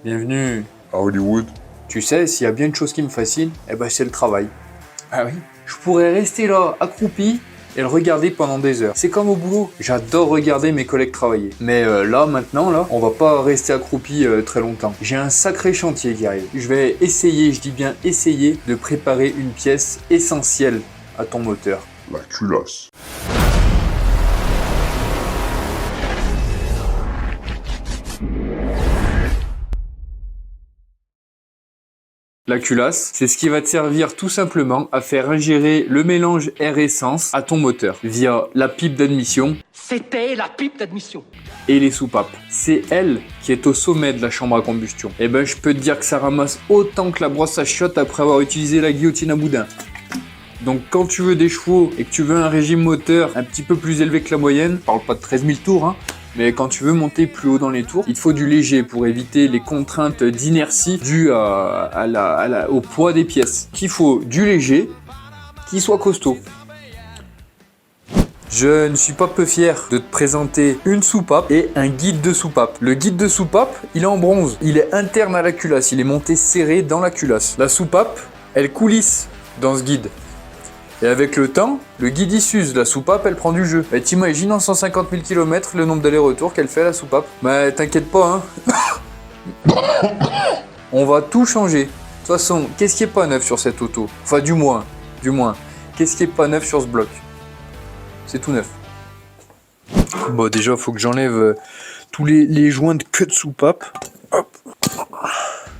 Bienvenue À Hollywood. Tu sais, s'il y a bien une chose qui me fascine, eh ben c'est le travail. Ah oui. Je pourrais rester là, accroupi, et le regarder pendant des heures. C'est comme au boulot, j'adore regarder mes collègues travailler. Mais là, maintenant, on va pas rester accroupi très longtemps. J'ai un sacré chantier qui arrive. Je vais essayer, je dis bien essayer, de préparer une pièce essentielle à ton moteur. La culasse. La culasse, c'est ce qui va te servir tout simplement à faire ingérer le mélange air-essence à ton moteur via la pipe d'admission. C'était la pipe d'admission. Et les soupapes. C'est elle qui est au sommet de la chambre à combustion. Et ben je peux te dire que ça ramasse autant que la brosse à chiottes après avoir utilisé la guillotine à boudin. Donc quand tu veux des chevaux et que tu veux un régime moteur un petit peu plus élevé que la moyenne, je parle pas de 13 000 tours, hein, mais quand tu veux monter plus haut dans les tours, il te faut du léger pour éviter les contraintes d'inertie dues au poids des pièces. Qu'il faut du léger, qui soit costaud. Je ne suis pas peu fier de te présenter une soupape et un guide de soupape. Le guide de soupape, il est en bronze. Il est interne à la culasse, il est monté serré dans la culasse. La soupape, elle coulisse dans ce guide. Et avec le temps, le guide il s'use, la soupape elle prend du jeu. Et t'imagines en 150 000 km le nombre d'allers-retours qu'elle fait la soupape. Bah t'inquiète pas hein. On va tout changer. De toute façon, qu'est-ce qui est pas neuf sur cette auto? Enfin du moins, qu'est-ce qui est pas neuf sur ce bloc? C'est tout neuf. Bon déjà faut que j'enlève tous les joints de queue de soupape. Hop.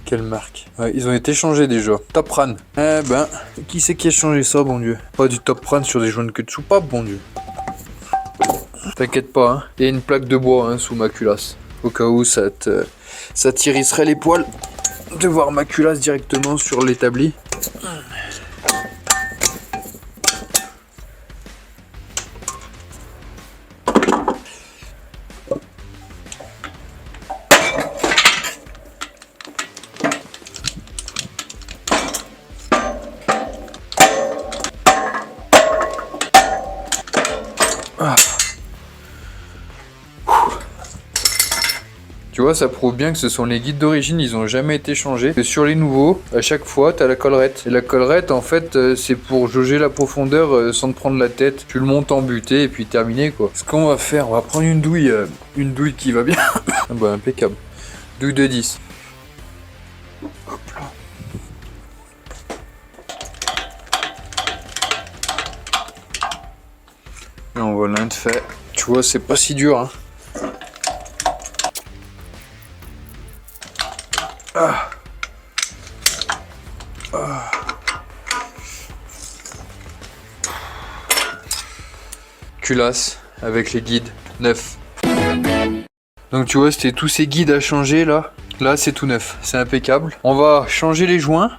Quelle marque? Ouais, ils ont été changés déjà. Topran. Eh ben, qui c'est qui a changé ça, bon Dieu? Pas du Topran sur des joints de queue de soupape, bon Dieu. T'inquiète pas, hein. Il y a une plaque de bois hein, sous ma culasse. Au cas où ça t'irrisserait les poils de voir ma culasse directement sur l'établi. Tu vois, ça prouve bien que ce sont les guides d'origine, ils ont jamais été changés. Et sur les nouveaux, à chaque fois, t'as la collerette. Et la collerette, en fait, c'est pour jauger la profondeur sans te prendre la tête. Tu le montes en butée et puis terminé, quoi. Ce qu'on va faire, on va prendre une douille qui va bien. Ah bah, impeccable. Douille de 10. Hop là. Et on voit l'un de fait. Tu vois, c'est pas si dur, hein. Ah. Ah. Culasse avec les guides neufs. Donc tu vois, c'était tous ces guides à changer là. Là c'est tout neuf, c'est impeccable. On va changer les joints,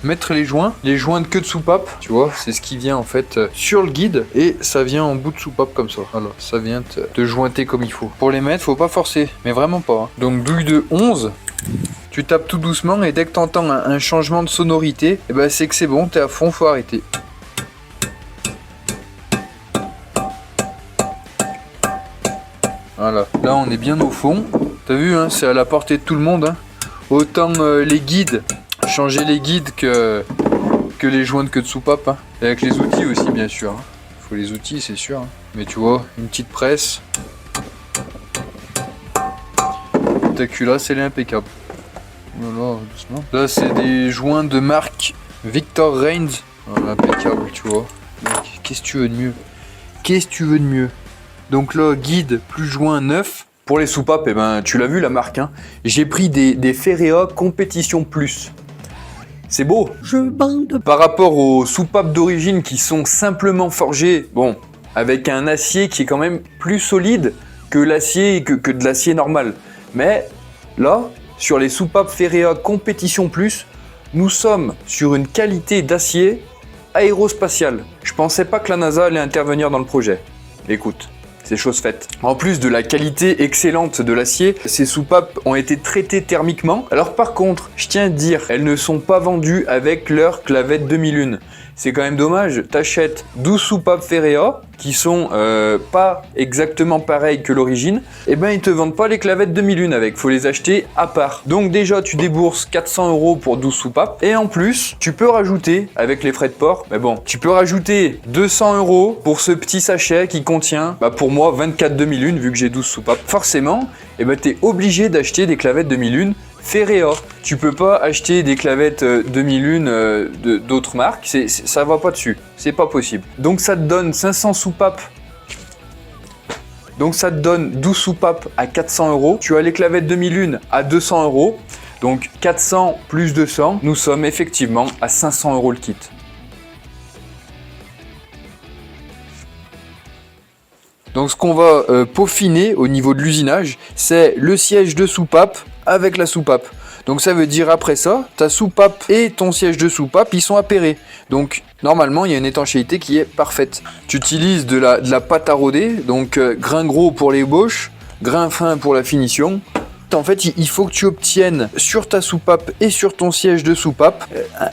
mettre les joints de queue de soupape. Tu vois, c'est ce qui vient en fait sur le guide et ça vient en bout de soupape comme ça. Voilà, ça vient te jointer comme il faut. Pour les mettre, faut pas forcer, mais vraiment pas. Hein. Donc douille de 11. Tu tapes tout doucement et dès que tu entends un changement de sonorité, eh ben c'est que c'est bon, t'es à fond, faut arrêter. Voilà, là on est bien au fond. T'as vu, hein, c'est à la portée de tout le monde. Hein. Autant les guides, changer les guides que les joints de queue de soupape. Hein. Et avec les outils aussi, bien sûr. Hein. Faut les outils, c'est sûr. Hein. Mais tu vois, une petite presse. Ta culasse, elle est impeccable. Voilà, doucement. Là, c'est des joints de marque Victor Reigns. Voilà, impeccable, tu vois. Qu'est-ce que tu veux de mieux? Qu'est-ce que tu veux de mieux? Donc là, guide plus joint neuf. Pour les soupapes, eh ben, tu l'as vu la marque. Hein. J'ai pris des Ferrea Competition Plus. C'est beau. Je bande. Par rapport aux soupapes d'origine qui sont simplement forgées, bon, avec un acier qui est quand même plus solide que l'acier que de l'acier normal. Mais là, sur les soupapes Ferrea Competition Plus, nous sommes sur une qualité d'acier aérospatiale. Je pensais pas que la NASA allait intervenir dans le projet. Écoute, c'est chose faite. En plus de la qualité excellente de l'acier, ces soupapes ont été traitées thermiquement. Alors par contre, je tiens à dire, elles ne sont pas vendues avec leur clavette demi-lune. c'est quand même dommage, t'achètes 12 soupapes Ferrea, qui sont pas exactement pareilles que l'origine, et ben ils te vendent pas les clavettes 2001 avec, faut les acheter à part. Donc déjà tu débourses 400 € pour 12 soupapes, et en plus tu peux rajouter, avec les frais de port, mais bon, tu peux rajouter 200 € pour ce petit sachet qui contient, bah pour moi 24 2001 vu que j'ai 12 soupapes. Forcément, et ben t'es obligé d'acheter des clavettes 2001 Ferrea. Tu peux pas acheter des clavettes 2001 d'autres marques, ça va pas dessus, c'est pas possible. Donc ça te donne 500 soupapes. Donc ça te donne 12 soupapes à 400 €. Tu as les clavettes 2001 à 200 €. Donc 400 plus 200, nous sommes effectivement à 500 € le kit. Donc ce qu'on va peaufiner au niveau de l'usinage, c'est le siège de soupape avec la soupape. Donc ça veut dire après ça, ta soupape et ton siège de soupape, ils sont appairés. Donc normalement, il y a une étanchéité qui est parfaite. Tu utilises de la pâte à rôder, donc grain gros pour l'ébauche, grain fin pour la finition. En fait, il faut que tu obtiennes sur ta soupape et sur ton siège de soupape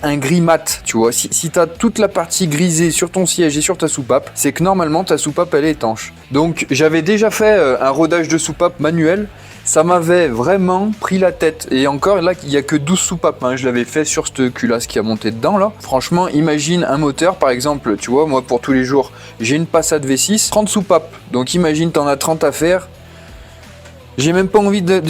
un gris mat, tu vois. Si tu as toute la partie grisée sur ton siège et sur ta soupape, c'est que normalement ta soupape elle est étanche. Donc j'avais déjà fait un rodage de soupape manuel. Ça m'avait vraiment pris la tête. Et encore, là, il n'y a que 12 soupapes. Hein. Je l'avais fait sur cette culasse qui a monté dedans, là. Franchement, imagine un moteur, par exemple, tu vois, moi, pour tous les jours, j'ai une Passat V6, 30 soupapes. Donc imagine, t'en as 30 à faire. J'ai même pas envie de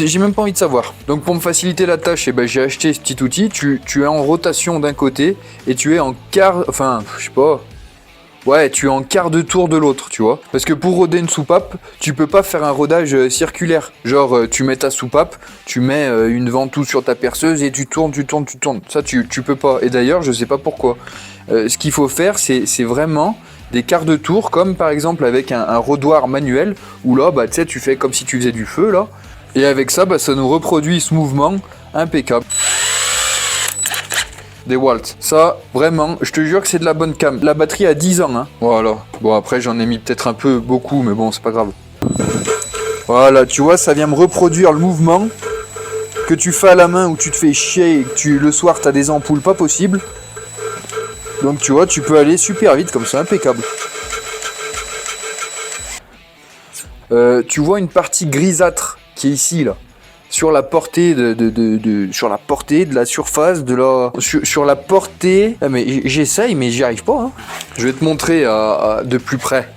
savoir. Donc pour me faciliter la tâche, eh ben, j'ai acheté ce petit outil. Tu es en rotation d'un côté et tu es en quart... Enfin, je sais pas... Ouais, tu es en quart de tour de l'autre, tu vois. Parce que pour roder une soupape, tu peux pas faire un rodage circulaire. Genre, tu mets ta soupape, tu mets une ventouse sur ta perceuse et tu tournes. Ça, tu peux pas. Et d'ailleurs, je sais pas pourquoi. Ce qu'il faut faire, c'est vraiment des quarts de tour, comme par exemple avec un rodoir manuel, où là, bah, tu sais, tu fais comme si tu faisais du feu, là. Et avec ça, bah, ça nous reproduit ce mouvement impeccable. Des Waltz. Ça, vraiment, je te jure que c'est de la bonne cam. La batterie a 10 ans, hein. Voilà. Bon, après, j'en ai mis peut-être un peu beaucoup, mais bon, c'est pas grave. Voilà, tu vois, ça vient me reproduire le mouvement que tu fais à la main où tu te fais chier et que le soir, t'as des ampoules pas possible. Donc, tu vois, tu peux aller super vite comme ça, impeccable. Tu vois une partie grisâtre qui est ici, là. Sur la portée sur la portée de la surface sur la portée. Ah mais j'essaye mais j'y arrive pas. Hein. Je vais te montrer de plus près.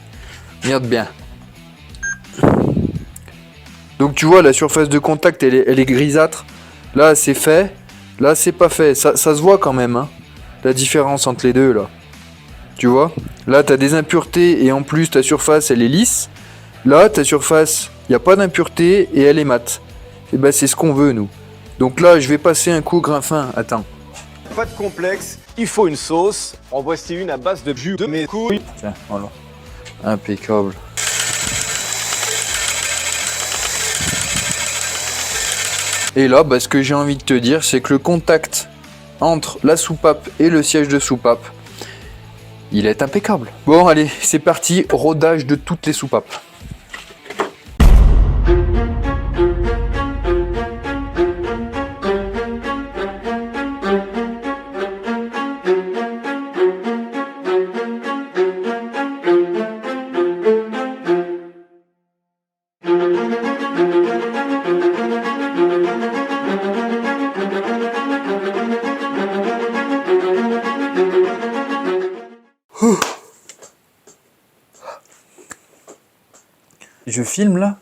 Regarde bien. Donc tu vois la surface de contact elle est grisâtre. Là c'est fait. Là c'est pas fait. Ça se voit quand même. Hein, la différence entre les deux là. Tu vois. Là t'as des impuretés et en plus ta surface elle est lisse. Là ta surface il y a pas d'impureté et elle est mate. Et ben c'est ce qu'on veut nous. Donc là je vais passer un coup grain fin. Attends. Pas de complexe, il faut une sauce. En voici une à base de jus de mes couilles. Tiens, voilà. Impeccable. Et là, bah, ce que j'ai envie de te dire, c'est que le contact entre la soupape et le siège de soupape, il est impeccable. Bon allez, c'est parti, rodage de toutes les soupapes. Je filme là.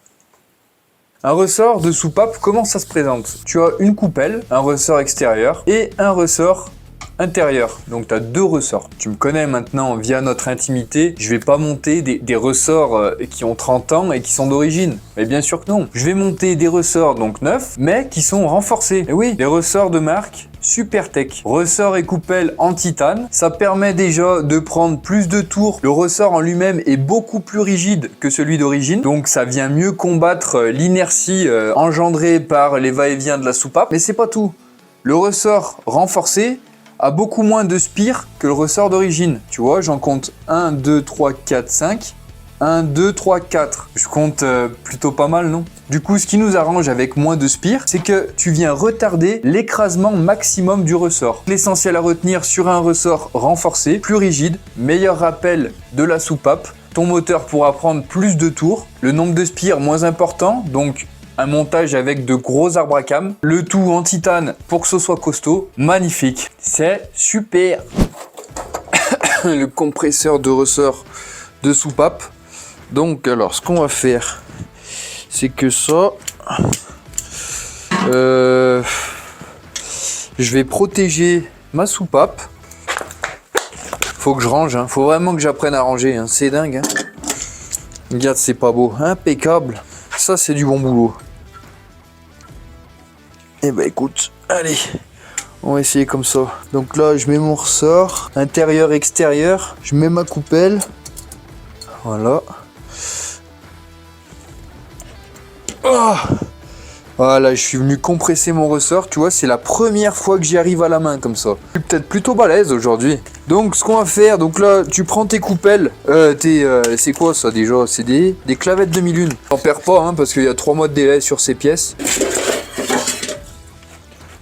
Un ressort de soupape, comment ça se présente? Tu as une coupelle, un ressort extérieur et un ressort intérieur. Donc tu as deux ressorts. Tu me connais maintenant via notre intimité. Je vais pas monter des ressorts qui ont 30 ans et qui sont d'origine. Mais bien sûr que non. Je vais monter des ressorts donc neufs, mais qui sont renforcés. Et oui, des ressorts de marque Supertech. Ressort et coupelle en titane. Ça permet déjà de prendre plus de tours. Le ressort en lui-même est beaucoup plus rigide que celui d'origine. Donc ça vient mieux combattre l'inertie engendrée par les va-et-vient de la soupape. Mais c'est pas tout. Le ressort renforcé a beaucoup moins de spire que le ressort d'origine. Tu vois, j'en compte 1, 2, 3, 4, 5. 1, 2, 3, 4. Je compte plutôt pas mal, non? Du coup, ce qui nous arrange avec moins de spire, c'est que tu viens retarder l'écrasement maximum du ressort. L'essentiel à retenir sur un ressort renforcé, plus rigide, meilleur rappel de la soupape. Ton moteur pourra prendre plus de tours, le nombre de spires moins important, donc un montage avec de gros arbres à cam. Le tout en titane pour que ce soit costaud. Magnifique. C'est super. Le compresseur de ressort de soupape. Donc alors ce qu'on va faire, c'est que ça, je vais protéger ma soupape. Faut que je range, hein. Faut vraiment que j'apprenne à ranger, hein. C'est dingue, hein. Regarde, c'est pas beau, impeccable. Ça c'est du bon boulot. Et bah écoute, allez, on va essayer comme ça. Donc là je mets mon ressort, intérieur, extérieur, je mets ma coupelle. Voilà. Oh, voilà, je suis venu compresser mon ressort, tu vois, c'est la première fois que j'y arrive à la main comme ça. Je suis peut-être plutôt balèze aujourd'hui. Donc ce qu'on va faire, donc là tu prends tes coupelles, c'est quoi ça déjà? C'est des clavettes demi-lune. T'en perds pas, hein, parce qu'il y a 3 mois de délai sur ces pièces.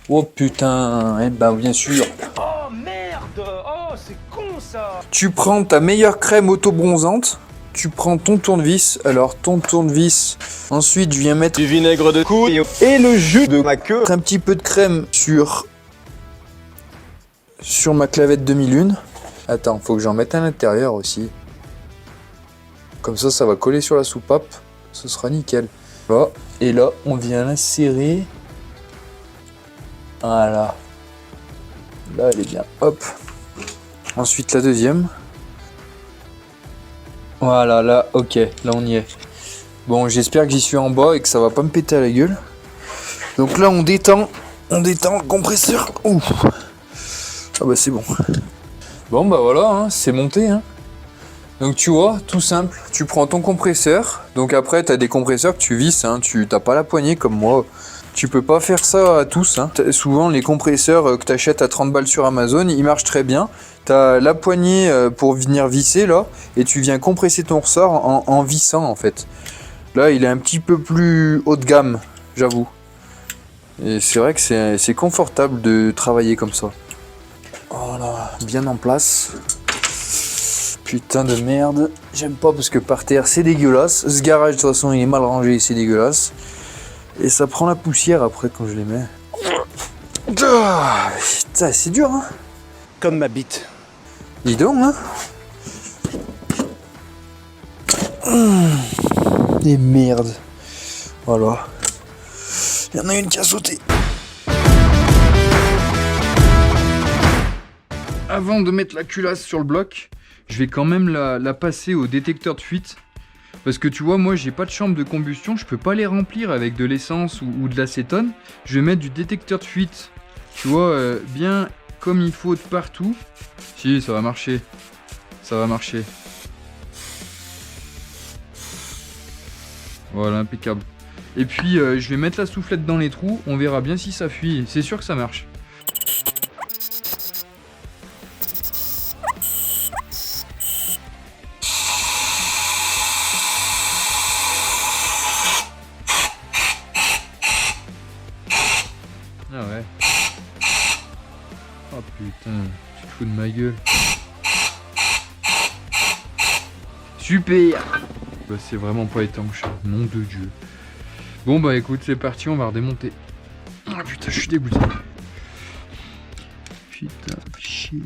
Oh putain, eh ben bien sûr. Oh merde! Oh, c'est con ça! Tu prends ta meilleure crème auto-bronzante. Tu prends ton tournevis. Alors ton tournevis. Ensuite je viens mettre Du vinaigre de coude et le jus de ma queue. un petit peu de crème sur ma clavette demi-lune. Attends, faut que j'en mette à l'intérieur aussi. Comme ça va coller sur la soupape. Ce sera nickel. Voilà. Et là, on vient l'insérer. Voilà. Là, elle est bien. Hop. Ensuite, la deuxième. Voilà, là, ok. Là, on y est. Bon, j'espère que j'y suis en bas et que ça va pas me péter à la gueule. Donc là, on détend le compresseur. Ouf. Ah bah, c'est bon. Bon, bah voilà, hein, c'est monté, hein. Donc tu vois, tout simple, tu prends ton compresseur, donc après tu as des compresseurs que tu visses, hein, tu n'as pas la poignée comme moi. Tu peux pas faire ça à tous, hein. Souvent les compresseurs que tu achètes à 30 balles sur Amazon, ils marchent très bien. Tu as la poignée pour venir visser là, et tu viens compresser ton ressort en vissant en fait. Là il est un petit peu plus haut de gamme, j'avoue. Et c'est vrai que c'est confortable de travailler comme ça. Voilà, bien en place. Putain de merde, j'aime pas parce que par terre c'est dégueulasse. Ce garage de toute façon il est mal rangé, c'est dégueulasse. Et ça prend la poussière après quand je les mets. Putain, c'est dur, hein. Comme ma bite. Dis donc, hein. Et merde. Voilà. Il y en a une qui a sauté. Avant de mettre la culasse sur le bloc, je vais quand même la passer au détecteur de fuite. Parce que tu vois, moi j'ai pas de chambre de combustion, je peux pas les remplir avec de l'essence ou de l'acétone. Je vais mettre du détecteur de fuite, tu vois, bien comme il faut de partout. Si, ça va marcher. Ça va marcher. Voilà, impeccable. Et puis je vais mettre la soufflette dans les trous, on verra bien si ça fuit. C'est sûr que ça marche. Ah ouais. Oh putain, tu te fous de ma gueule. Super. Bah c'est vraiment pas étanche, nom de Dieu. Bon bah écoute, c'est parti, on va redémonter. Ah putain, je suis dégoûté. Putain, chier.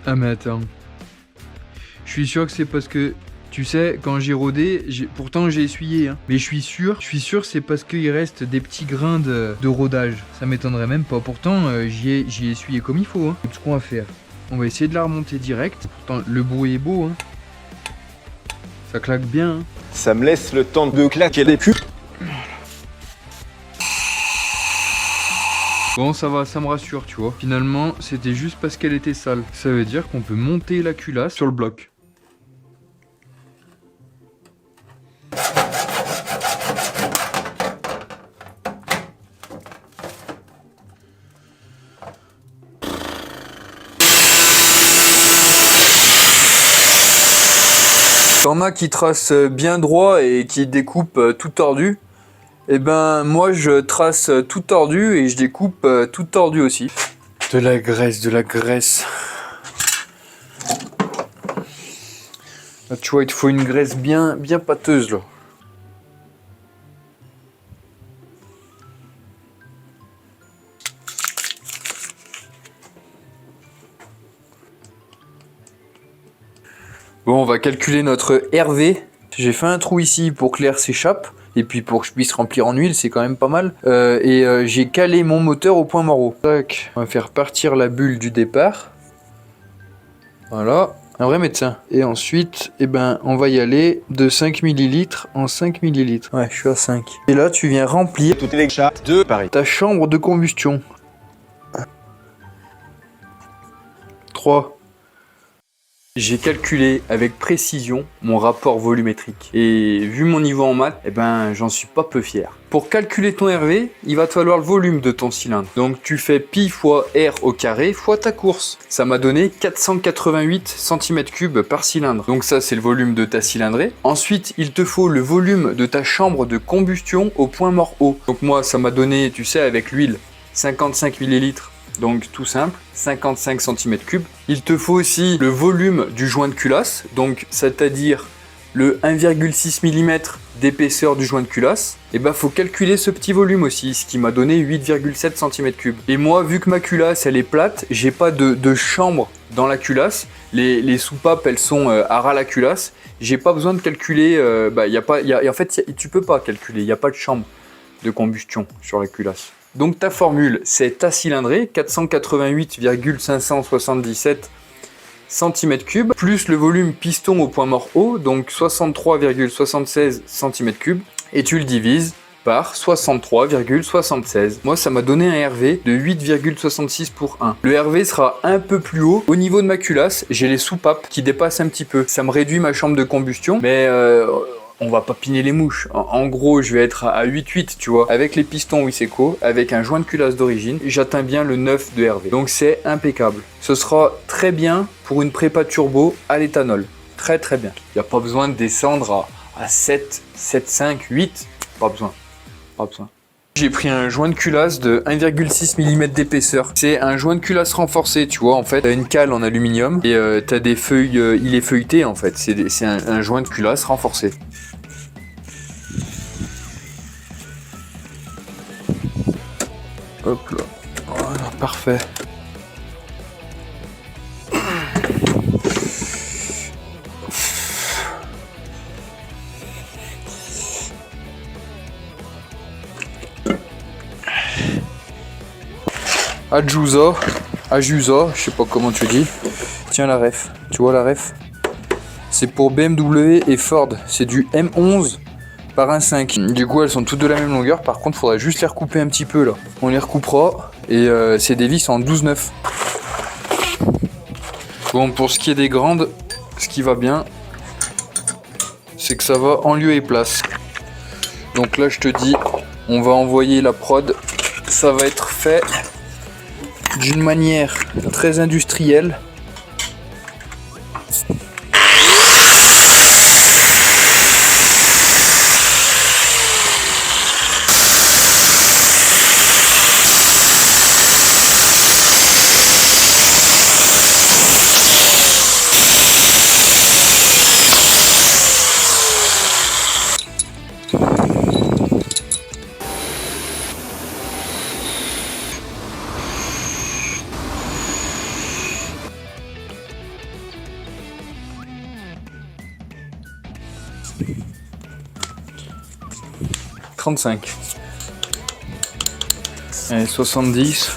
Ah mais attends. Je suis sûr que c'est parce que, tu sais, quand j'ai rodé, pourtant j'ai essuyé, hein, mais je suis sûr c'est parce qu'il reste des petits grains de rodage. Ça m'étonnerait même pas. Pourtant, j'y ai essuyé comme il faut. Hein. Ce qu'on va faire, on va essayer de la remonter direct. Pourtant, le bruit est beau. Hein. Ça claque bien. Hein. Ça me laisse le temps de claquer les pubs. Bon, ça va, ça me rassure, tu vois. Finalement, c'était juste parce qu'elle était sale. Ça veut dire qu'on peut monter la culasse sur le bloc. T'en as qui tracent bien droit et qui découpent tout tordu. Et ben moi je trace tout tordu et je découpe tout tordu aussi. De la graisse, de la graisse. Là, tu vois, il te faut une graisse bien pâteuse là. Bon, on va calculer notre RV. J'ai fait un trou ici pour que l'air s'échappe. Et puis pour que je puisse remplir en huile, c'est quand même pas mal. J'ai calé mon moteur au point mort. Tac. On va faire partir la bulle du départ. Voilà. Un vrai médecin. Et ensuite, eh ben, on va y aller de 5 ml en 5 ml. Ouais, je suis à 5. Et là, tu viens remplir Toutes les chats de Paris. ta chambre de combustion. 3. J'ai calculé avec précision mon rapport volumétrique. Et vu mon niveau en maths, eh ben, j'en suis pas peu fier. Pour calculer ton RV, il va te falloir le volume de ton cylindre. Donc tu fais pi fois R au carré fois ta course. Ça m'a donné 488 cm3 par cylindre. Donc ça, c'est le volume de ta cylindrée. Ensuite, il te faut le volume de ta chambre de combustion au point mort haut. Donc moi, ça m'a donné, tu sais, avec l'huile, 55 ml. Donc tout simple, 55 cm3. Il te faut aussi le volume du joint de culasse, donc c'est-à-dire le 1,6 mm d'épaisseur du joint de culasse. Et ben faut calculer ce petit volume aussi, ce qui m'a donné 8,7 cm3. Et moi, vu que ma culasse elle est plate, j'ai pas de chambre dans la culasse. Les soupapes elles sont à ras la culasse. J'ai pas besoin de calculer. En fait, tu peux pas calculer. Il n'y a pas de chambre de combustion sur la culasse. Donc ta formule, c'est ta cylindrée, 488,577 cm3, plus le volume piston au point mort haut, donc 63,76 cm3, et tu le divises par 63,76. Moi, ça m'a donné un RV de 8,66 pour 1. Le RV sera un peu plus haut. Au niveau de ma culasse, j'ai les soupapes qui dépassent un petit peu. Ça me réduit ma chambre de combustion, mais on va pas piner les mouches. En gros, je vais être à 8,8, tu vois. Avec les pistons Wiseco, avec un joint de culasse d'origine, j'atteins bien le 9 de RV. Donc c'est impeccable. Ce sera très bien pour une prépa turbo à l'éthanol. Très très bien. Il n'y a pas besoin de descendre à 7, 7,5, 8. Pas besoin. Pas besoin. J'ai pris un joint de culasse de 1,6 mm d'épaisseur. C'est un joint de culasse renforcé, tu vois, en fait. T'as une cale en aluminium et t'as des feuilles, il est feuilleté en fait. C'est un joint de culasse renforcé. Hop là. Voilà, parfait. Ajusa, je sais pas comment tu dis. Tiens la ref, tu vois la ref? C'est pour BMW et Ford, c'est du M11 par 1,5. Du coup elles sont toutes de la même longueur, par contre il faudrait juste les recouper un petit peu là. On les recoupera et c'est des vis en 12,9. Bon, pour ce qui est des grandes, ce qui va bien, c'est que ça va en lieu et place. Donc là je te dis, on va envoyer la prod, ça va être fait d'une manière très industrielle. Allez, 70.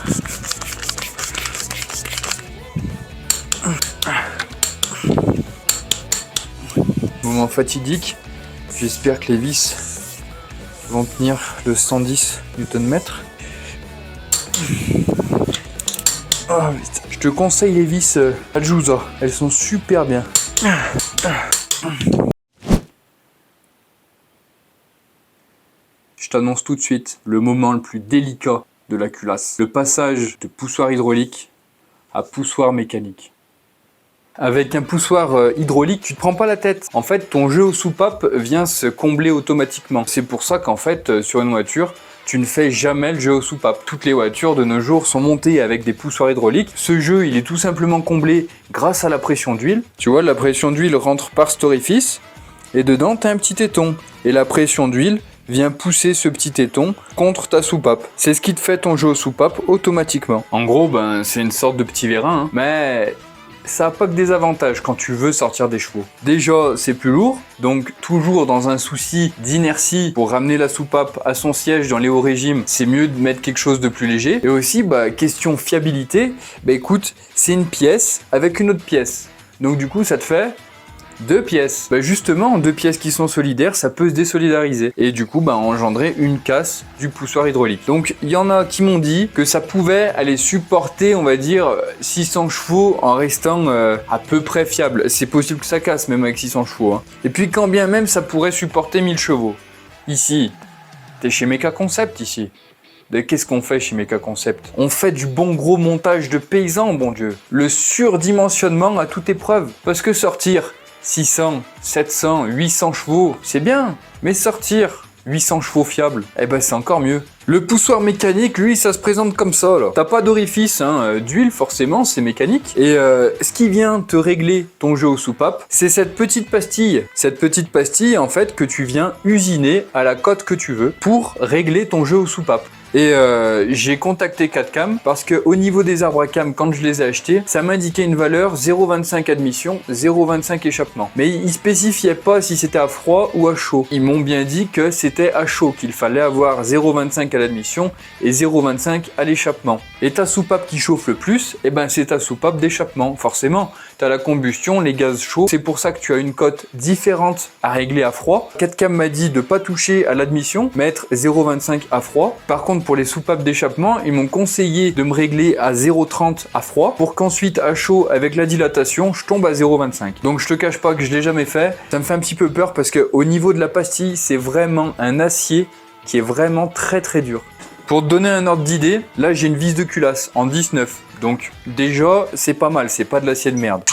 Moment fatidique. J'espère que les vis vont tenir le 110 Nm. Oh, je te conseille les vis Ajusa. Elles sont super bien. Je t'annonce tout de suite le moment le plus délicat de la culasse. Le passage de poussoir hydraulique à poussoir mécanique. Avec un poussoir hydraulique, tu te prends pas la tête. En fait, ton jeu aux soupapes vient se combler automatiquement. C'est pour ça qu'en fait, sur une voiture, tu ne fais jamais le jeu aux soupapes. Toutes les voitures de nos jours sont montées avec des poussoirs hydrauliques. Ce jeu, il est tout simplement comblé grâce à la pression d'huile. Tu vois, la pression d'huile rentre par cet orifice et dedans, tu as un petit éton. Et la pression d'huile vient pousser ce petit éton contre ta soupape. C'est ce qui te fait ton jeu aux soupapes automatiquement. En gros, c'est une sorte de petit vérin, hein. Mais ça n'a pas que des avantages quand tu veux sortir des chevaux. Déjà, c'est plus lourd, donc toujours dans un souci d'inertie pour ramener la soupape à son siège dans les hauts régimes, c'est mieux de mettre quelque chose de plus léger. Et aussi, question fiabilité, écoute, c'est une pièce avec une autre pièce. Donc du coup, ça te fait 2 pièces. Justement, 2 pièces qui sont solidaires, ça peut se désolidariser. Et du coup, engendrer une casse du poussoir hydraulique. Donc, il y en a qui m'ont dit que ça pouvait aller supporter, on va dire, 600 chevaux en restant à peu près fiable. C'est possible que ça casse, même avec 600 chevaux. Hein. Et puis, quand bien même, ça pourrait supporter 1000 chevaux. Ici, t'es chez Mecha Concept, ici. Qu'est-ce qu'on fait chez Mecha Concept? On fait du bon gros montage de paysans, bon Dieu. Le surdimensionnement à toute épreuve. Parce que sortir 600, 700, 800 chevaux, c'est bien. Mais sortir 800 chevaux fiables, c'est encore mieux. Le poussoir mécanique, lui, ça se présente comme ça, là. T'as pas d'orifice d'huile, forcément, c'est mécanique. Et ce qui vient te régler ton jeu aux soupapes, c'est cette petite pastille. Cette petite pastille, en fait, que tu viens usiner à la cote que tu veux pour régler ton jeu aux soupapes. Et j'ai contacté 4Cam parce que au niveau des arbres à cam, quand je les ai achetés, ça m'indiquait une valeur 0,25 admission, 0,25 échappement. Mais ils spécifiaient pas si c'était à froid ou à chaud. Ils m'ont bien dit que c'était à chaud, qu'il fallait avoir 0,25 à l'admission et 0,25 à l'échappement. Et ta soupape qui chauffe le plus, c'est ta soupape d'échappement, forcément. Tu as la combustion, les gaz chauds, c'est pour ça que tu as une cote différente à régler à froid. 4Cam m'a dit de pas toucher à l'admission, mettre 0,25 à froid. Par contre, pour les soupapes d'échappement, ils m'ont conseillé de me régler à 0,30 à froid pour qu'ensuite à chaud, avec la dilatation, je tombe à 0,25. Donc je te cache pas que je l'ai jamais fait. Ça me fait un petit peu peur parce que au niveau de la pastille, c'est vraiment un acier qui est vraiment très très dur. Pour te donner un ordre d'idée, là j'ai une vis de culasse en 19. Donc déjà, c'est pas mal, c'est pas de l'acier de merde.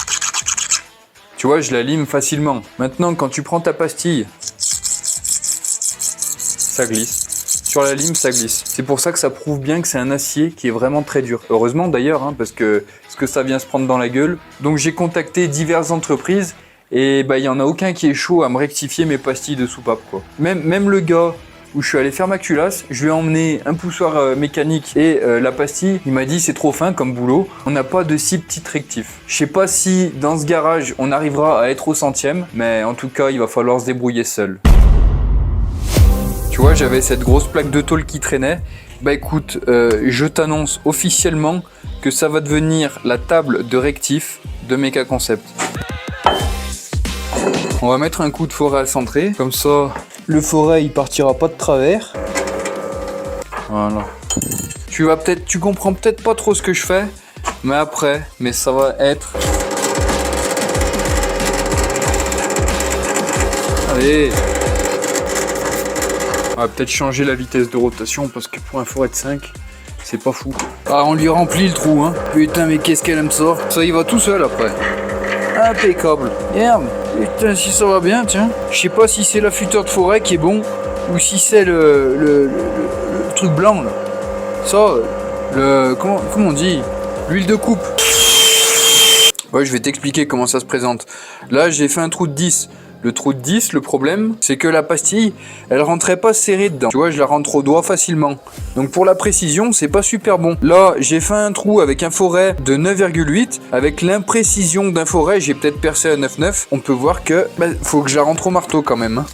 Tu vois, je la lime facilement. Maintenant, quand tu prends ta pastille, ça glisse. Sur la lime, ça glisse. C'est pour ça que ça prouve bien que c'est un acier qui est vraiment très dur. Heureusement d'ailleurs, parce que ça vient se prendre dans la gueule. Donc j'ai contacté diverses entreprises et il y en a aucun qui est chaud à me rectifier mes pastilles de soupape, quoi. Même le gars où je suis allé faire ma culasse, je lui ai emmené un poussoir mécanique et la pastille, il m'a dit c'est trop fin comme boulot, on n'a pas de si petites rectifs. Je sais pas si dans ce garage on arrivera à être au centième, mais en tout cas il va falloir se débrouiller seul. Tu vois, j'avais cette grosse plaque de tôle qui traînait. Écoute, je t'annonce officiellement que ça va devenir la table de rectif de Mecha Concept. On va mettre un coup de forêt à centrer, comme ça le forêt il partira pas de travers. Voilà. Tu comprends peut-être pas trop ce que je fais, mais ça va être. Allez. On va peut-être changer la vitesse de rotation parce que pour un forêt de 5, c'est pas fou. Ah, on lui remplit le trou, hein. Putain, mais qu'est-ce qu'elle me sort. Ça y va tout seul après. Impeccable. Merde. Putain, si ça va bien, tiens. Je sais pas si c'est l'affûteur de forêt qui est bon ou si c'est le truc blanc, là. Ça, comment on dit? L'huile de coupe. Ouais, je vais t'expliquer comment ça se présente. Là, j'ai fait un trou de 10. Le trou de 10, le problème, c'est que la pastille, elle rentrait pas serrée dedans. Tu vois, je la rentre au doigt facilement. Donc pour la précision, c'est pas super bon. Là, j'ai fait un trou avec un forêt de 9,8. Avec l'imprécision d'un forêt, j'ai peut-être percé à 9,9. On peut voir que faut que je la rentre au marteau quand même.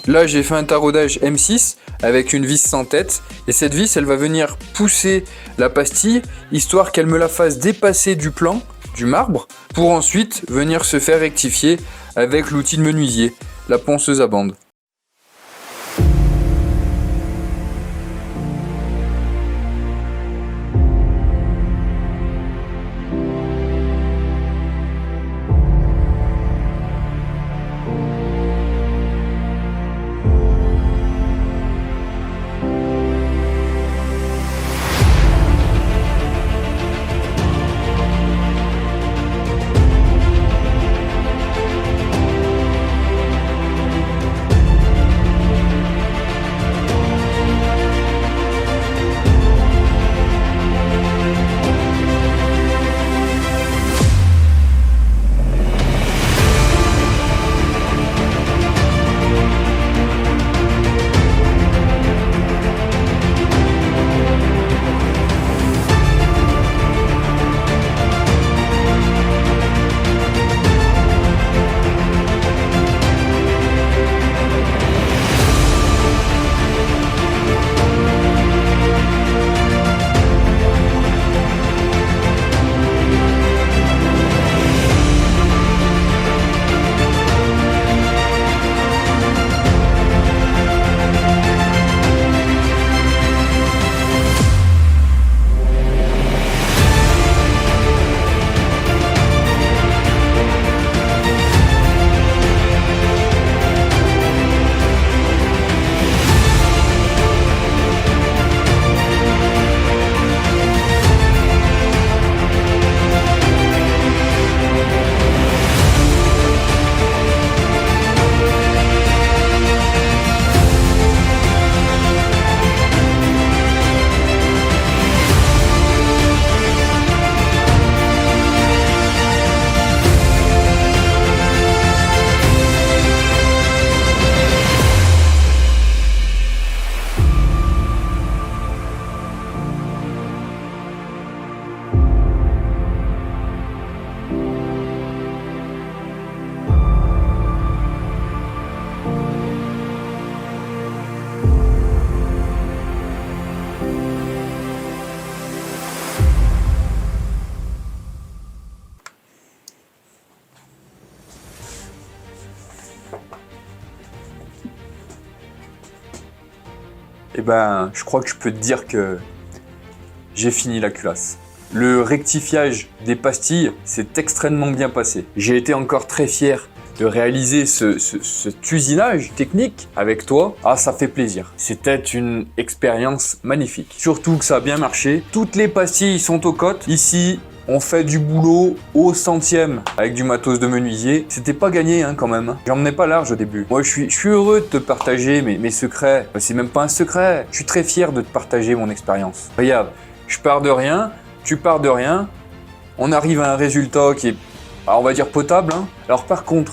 Là, j'ai fait un taraudage M6 avec une vis sans tête. Et cette vis, elle va venir pousser la pastille, histoire qu'elle me la fasse dépasser du plan, du marbre, pour ensuite venir se faire rectifier avec l'outil de menuisier, la ponceuse à bande. Eh ben, je crois que je peux te dire que j'ai fini la culasse. Le rectifiage des pastilles s'est extrêmement bien passé. J'ai été encore très fier de réaliser cet usinage technique avec toi. Ah, ça fait plaisir. C'était une expérience magnifique. Surtout que ça a bien marché. Toutes les pastilles sont aux cotes. Ici, on fait du boulot au centième avec du matos de menuisier. C'était pas gagné quand même. J'en menais pas large au début. Moi, je suis heureux de te partager mes secrets. C'est même pas un secret. Je suis très fier de te partager mon expérience. Regarde, je pars de rien, tu pars de rien. On arrive à un résultat qui est, on va dire, potable. Alors par contre,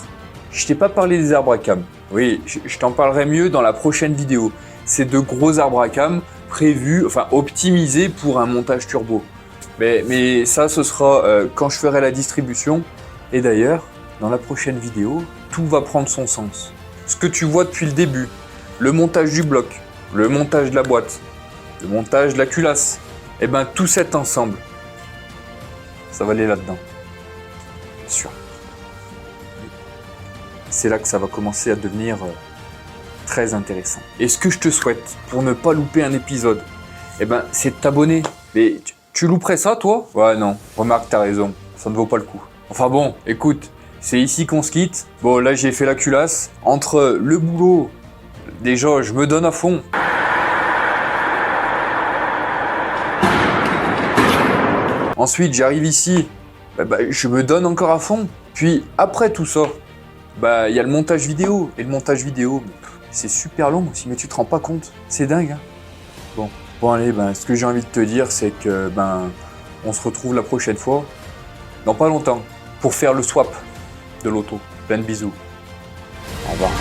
je t'ai pas parlé des arbres à cam. Oui, je t'en parlerai mieux dans la prochaine vidéo. C'est de gros arbres à cam prévus, enfin optimisés pour un montage turbo. Mais ça, ce sera quand je ferai la distribution. Et d'ailleurs, dans la prochaine vidéo, tout va prendre son sens. Ce que tu vois depuis le début, le montage du bloc, le montage de la boîte, le montage de la culasse, et ben tout cet ensemble, ça va aller là-dedans. Sûr. C'est là que ça va commencer à devenir très intéressant. Et ce que je te souhaite, pour ne pas louper un épisode, eh ben, c'est de t'abonner. Mais tu louperais ça, toi? Ouais, non. Remarque, t'as raison. Ça ne vaut pas le coup. Enfin bon, écoute, c'est ici qu'on se quitte. Bon, là, j'ai fait la culasse. Entre le boulot, déjà, je me donne à fond. Ensuite, j'arrive ici. Je me donne encore à fond. Puis, après tout ça, il y a le montage vidéo. Et le montage vidéo, c'est super long aussi, mais tu te rends pas compte. C'est dingue, Bon, allez, ce que j'ai envie de te dire, c'est que, on se retrouve la prochaine fois, dans pas longtemps, pour faire le swap de l'auto. Plein de bisous. Au revoir.